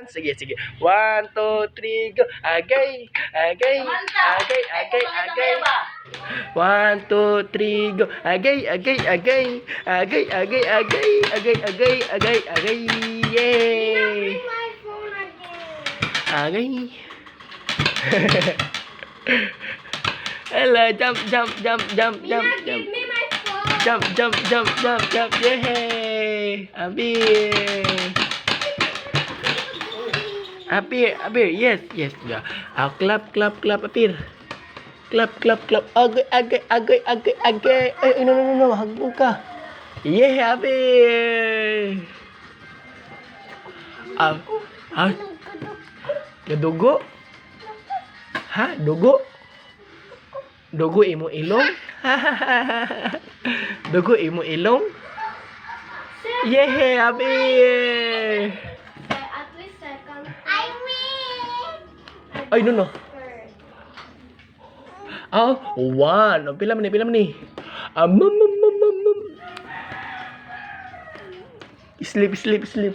Sige, sige. 1, 2, 3, go. Agay, agay, agay, agay, agay. 1, 2, 3, go. Agay, agay, agay. Agay, agay, agay. Agay, agay, agay, agay. Yay! My phone again. Agay. Hello, jump, jump, jump, jump, jump, Mina, jump. give me my phone. Jump, jump, jump, jump, jump. Yay! Abir. Apir, Apir, yes, yes. Yeah. Clap, clap, clap, Apir. Clap, clap, clap. Agay, agay, agay, agay, agay. Ay, no, no, no, no. Hagbog ka. Yeah, Apir. Ah, Dugo? Ha? Dugo? Dugo imo ilong? Dugo imo ilong? Yeah, Apir. At least second. I win. Ay, no, no. First. Ah, 1. Pila man ni, pila man ni. Sleep, sleep, sleep.